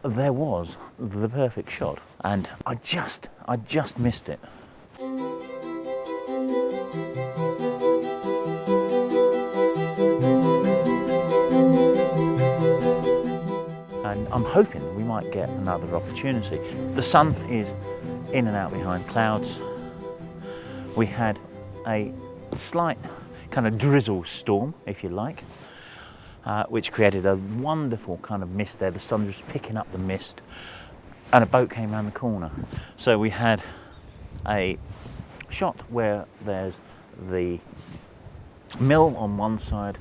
there was the perfect shot, and I just missed it. And I'm hoping we might get another opportunity. The sun is in and out behind clouds. We had a slight kind of drizzle storm, if you like, which created a wonderful kind of mist there. The sun was picking up the mist, and a boat came around the corner. So we had a shot where there's the mill on one side,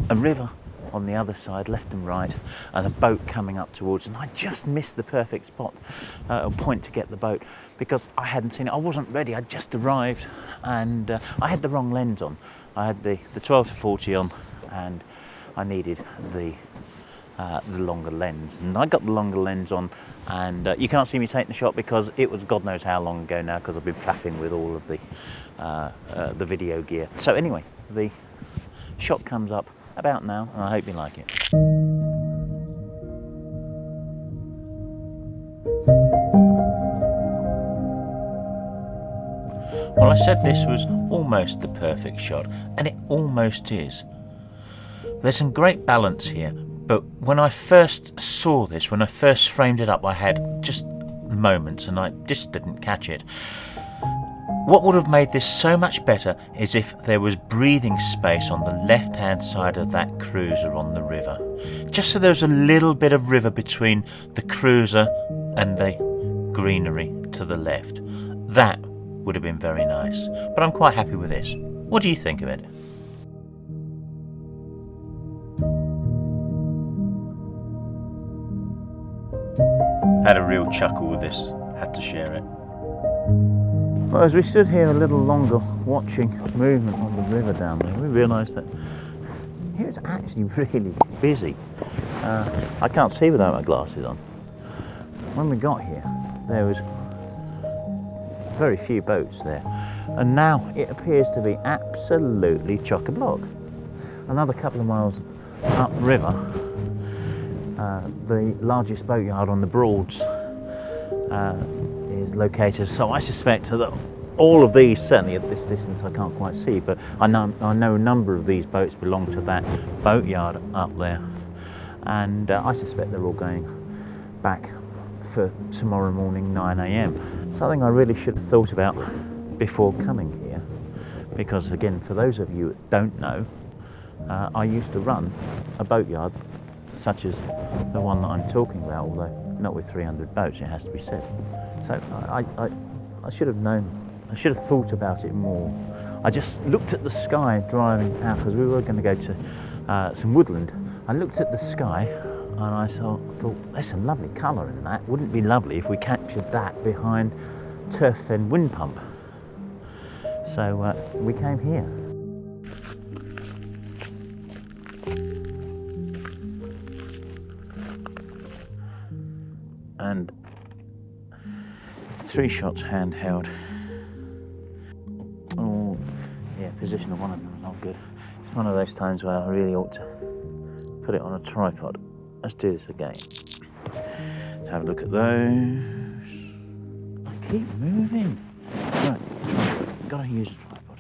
a river on the other side, left and right, and a boat coming up towards, and I just missed the perfect spot, a point to get the boat, because I hadn't seen it. I wasn't ready. I'd just arrived, and I had the wrong lens on. I had the 12-40 on, and I needed the longer lens, and I got the longer lens on, and you can't see me taking the shot because it was God knows how long ago now, because I've been faffing with all of the video gear. So anyway, the shot comes up about now, and I hope you like it. Well, I said this was almost the perfect shot, and it almost is. There's some great balance here, but when I first saw this, when I first framed it up, I had just moments and I just didn't catch it. What would have made this so much better is if there was breathing space on the left-hand side of that cruiser on the river. Just so there was a little bit of river between the cruiser and the greenery to the left. That would have been very nice, but I'm quite happy with this. What do you think of it? Had a real chuckle with this, had to share it. Well, as we stood here a little longer watching movement on the river down there, we realised that it was actually really busy. I can't see without my glasses on. When we got here, there was very few boats there, and now it appears to be absolutely chock-a-block. Another couple of miles upriver, the largest boatyard on the Broads is located, so I suspect that all of these, certainly at this distance I can't quite see, but I know a number of these boats belong to that boatyard up there, and I suspect they're all going back for tomorrow morning 9 a.m. Something I really should have thought about before coming here, because again, for those of you that don't know, I used to run a boatyard such as the one that I'm talking about, although not with 300 boats, it has to be said. So I should have known, I should have thought about it more. I just looked at the sky driving out, because we were going to go to some woodland. I looked at the sky and I thought, there's some lovely colour in that. Wouldn't it be lovely if we captured that behind Turf Fen wind pump? So we came here. And 3 shots handheld. Oh, yeah, position of one of them is not good. It's one of those times where I really ought to put it on a tripod. Let's do this again. Let's have a look at those. I keep moving. Right, gotta use a tripod.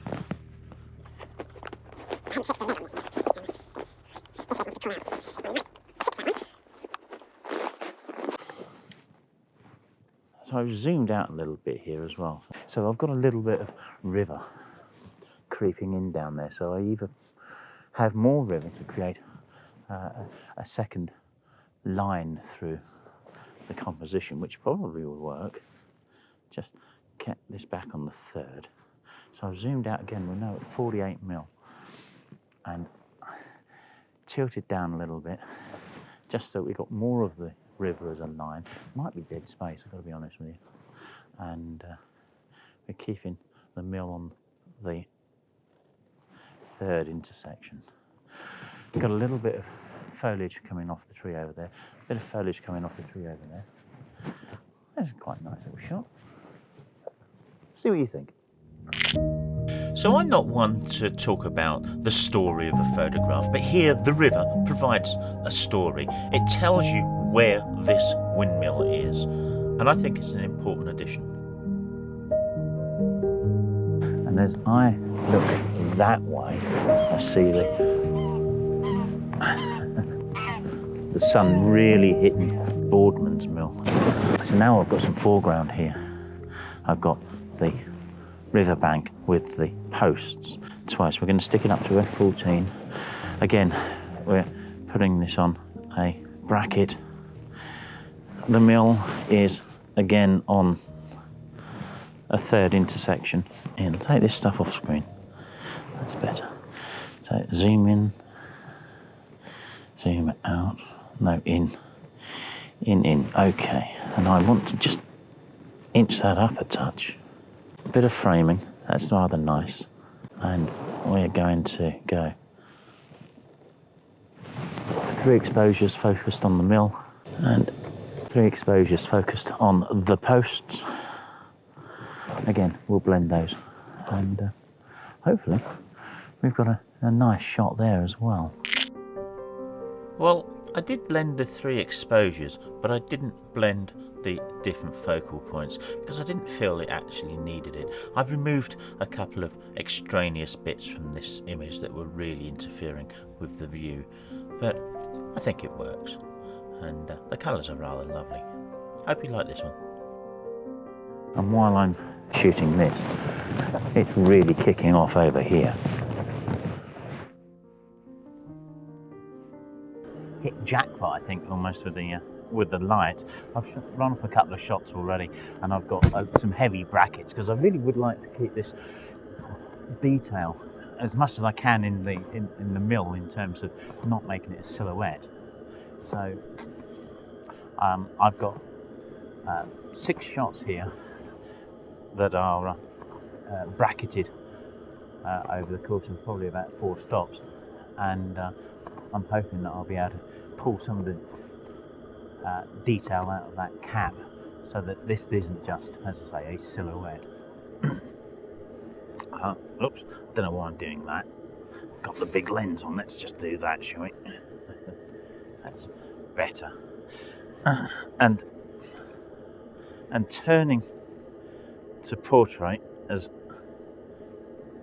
So I've zoomed out a little bit here as well. So I've got a little bit of river creeping in down there. So I either have more river to create a second line through the composition, which probably will work. Just kept this back on the 3rd. So I've zoomed out again. We're now at 48mm and tilted down a little bit, just so we got more of the river as a line. Might be dead space, I've got to be honest with you. And we're keeping the mill on the 3rd intersection. We've got a little bit of foliage coming off the tree over there, a bit of foliage coming off the tree over there. That's quite a nice little shot. See what you think. So I'm not one to talk about the story of a photograph, but here the river provides a story. It tells you where this windmill is, and I think it's an important addition. And as I look that way, I see the sun really hitting Boardman's mill. So now I've got some foreground here. I've got the riverbank with the posts twice. We're going to stick it up to F14. Again, we're putting this on a bracket. The mill is again on a third intersection. And take this stuff off screen. That's better. So zoom in, zoom out. No, in. Okay. And I want to just inch that up a touch. A bit of framing, that's rather nice. And we're going to go 3 exposures focused on the mill and 3 exposures focused on the posts. Again, we'll blend those and hopefully we've got a nice shot there as well. Well, I did blend the 3 exposures, but I didn't blend the different focal points because I didn't feel it actually needed it. I've removed a couple of extraneous bits from this image that were really interfering with the view, but I think it works, and the colours are rather lovely. Hope you like this one. And while I'm shooting this, it's really kicking off over here. Hit jackpot, I think, almost with the light. I've run off a couple of shots already, and I've got some heavy brackets because I really would like to keep this detail as much as I can in the mill in terms of not making it a silhouette. So I've got 6 shots here that are bracketed over the course of probably about 4 stops, and I'm hoping that I'll be able to pull some of the detail out of that cap so that this isn't just, as I say, a silhouette. Oops, don't know why I'm doing that. Got the big lens on, let's just do that, shall we? That's better. And turning to portrait as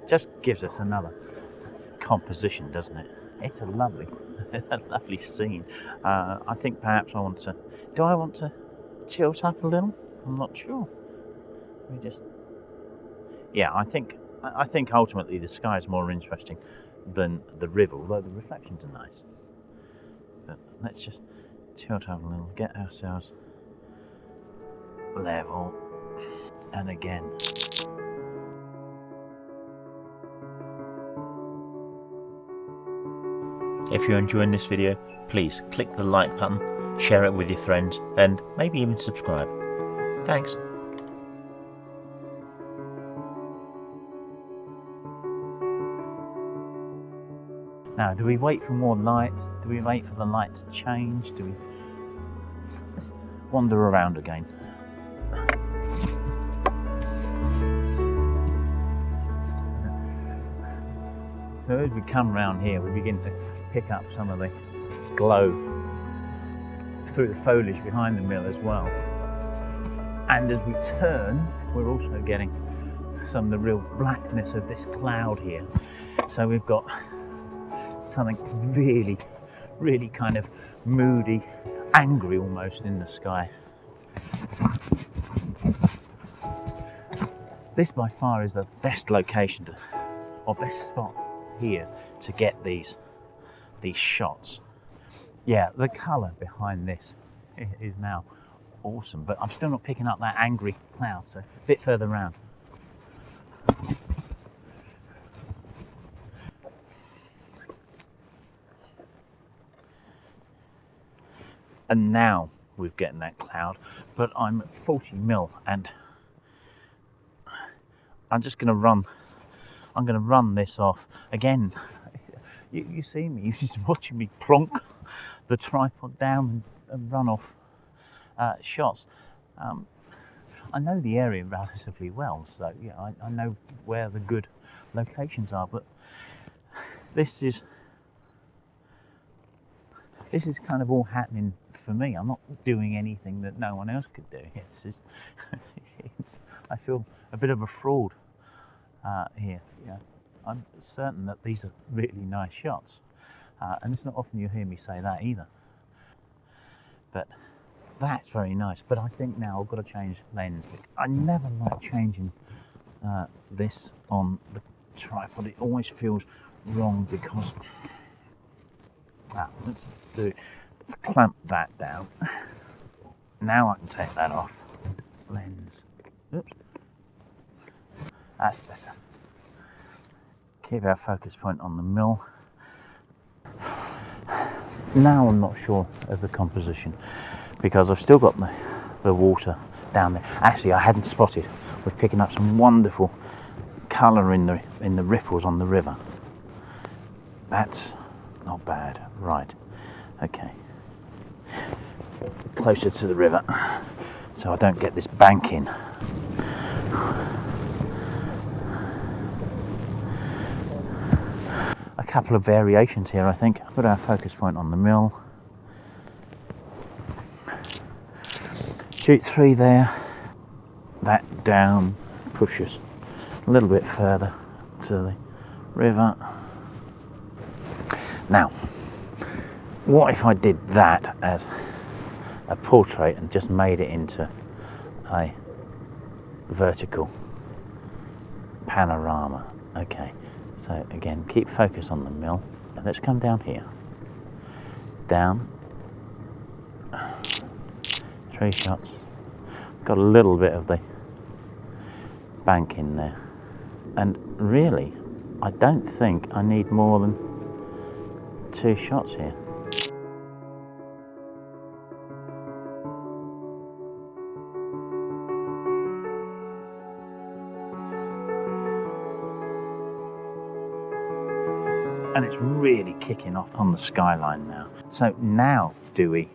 just gives us another composition, doesn't it? It's a lovely scene. I think perhaps I want to. Do I want to tilt up a little? I'm not sure. We just. Yeah, I think ultimately the sky is more interesting than the river, although the reflections are nice. But let's just tilt up a little, get ourselves level, and again. If you're enjoying this video, please click the like button, share it with your friends, and maybe even subscribe. Thanks. Now, do we wait for more light? Do we wait for the light to change? Do we just wander around again? So as we come round here, we begin to pick up some of the glow through the foliage behind the mill as well. And as we turn, we're also getting some of the real blackness of this cloud here. So we've got something really, really kind of moody, angry almost in the sky. This by far is the best location or best spot here to get these shots. Yeah, the colour behind this is now awesome, but I'm still not picking up that angry cloud, so a bit further round. And now we're getting that cloud, but I'm at 40 mil and I'm just going to run this off again. You see me, you're just watching me plonk the tripod down and run off shots. I know the area relatively well, so yeah, I know where the good locations are, but this is kind of all happening for me. I'm not doing anything that no one else could do. It's just, I feel a bit of a fraud here. Yeah, I'm certain that these are really nice shots, and it's not often you hear me say that either. But that's very nice. But I think now I've got to change lens. I never like changing this on the tripod. It always feels wrong because let's clamp that down. Now I can take that off. Lens. Oops. That's better. Keep our focus point on the mill. Now I'm not sure of the composition because I've still got the water down there. Actually, I hadn't spotted. We're picking up some wonderful colour in the ripples on the river. That's not bad. Right. Okay. Closer to the river so I don't get this banking. A couple of variations here, I think. Put our focus point on the mill. Shoot 3 there. That down, push us a little bit further to the river. Now, what if I did that as a portrait and just made it into a vertical panorama? Okay, so again, keep focus on the mill. Let's come down here. Down. 3 shots. Got a little bit of the bank in there. And really, I don't think I need more than 2 shots here. And it's really kicking off on the skyline now. So now do we,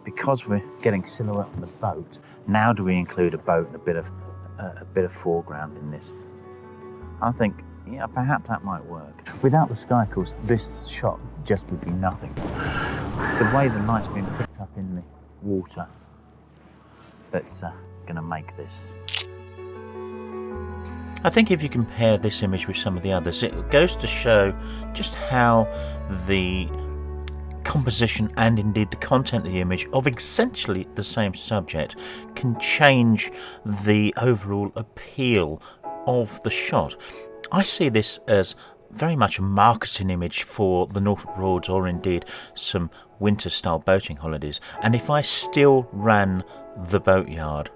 because we're getting silhouette on the boat, now do we include a boat and a bit of foreground in this? I think, yeah, perhaps that might work. Without the sky, of course, this shot just would be nothing. The way the light's been picked up in the water, that's going to make this. I think if you compare this image with some of the others, it goes to show just how the composition and indeed the content of the image of essentially the same subject can change the overall appeal of the shot. I see this as very much a marketing image for the Norfolk Broads or indeed some winter style boating holidays, and if I still ran the boatyard,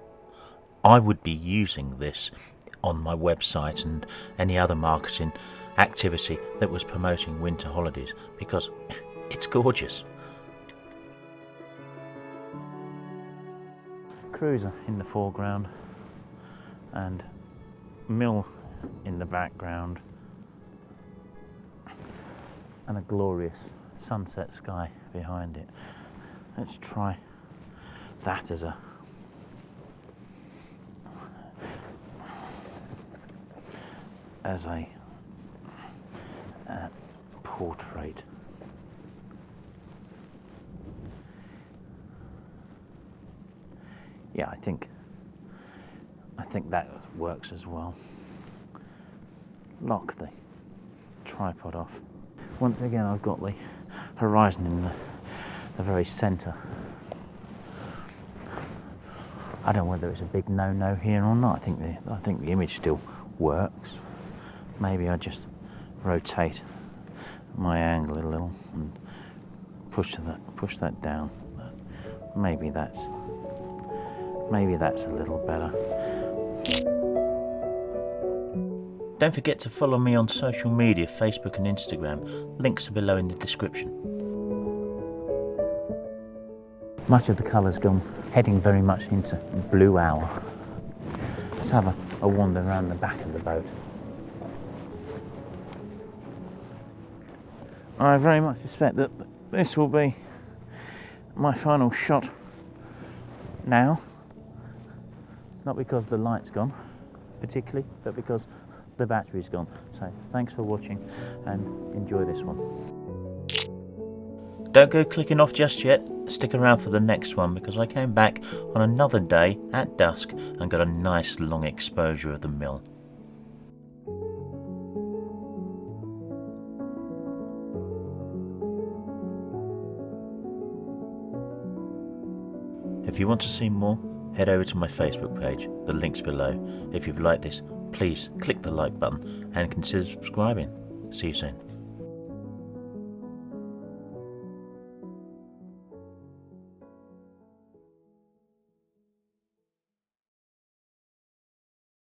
I would be using this on my website and any other marketing activity that was promoting winter holidays because it's gorgeous. Cruiser in the foreground and mill in the background and a glorious sunset sky behind it. Let's try that as a portrait. Yeah, I think that works as well. Lock the tripod off. Once again, I've got the horizon in the very centre. I don't know whether it's a big no-no here or not. I think the image still works. Maybe I just rotate my angle a little and push that down. Maybe that's a little better. Don't forget to follow me on social media, Facebook and Instagram. Links are below in the description. Much of the colour's gone, heading very much into blue hour. Let's have a wander around the back of the boat. I very much suspect that this will be my final shot now. Not because the light's gone particularly, but because the battery's gone. So thanks for watching and enjoy this one. Don't go clicking off just yet. Stick around for the next one, because I came back on another day at dusk and got a nice long exposure of the mill. If you want to see more, head over to my Facebook page. The link's below. If you've liked this, please click the like button and consider subscribing. See you soon.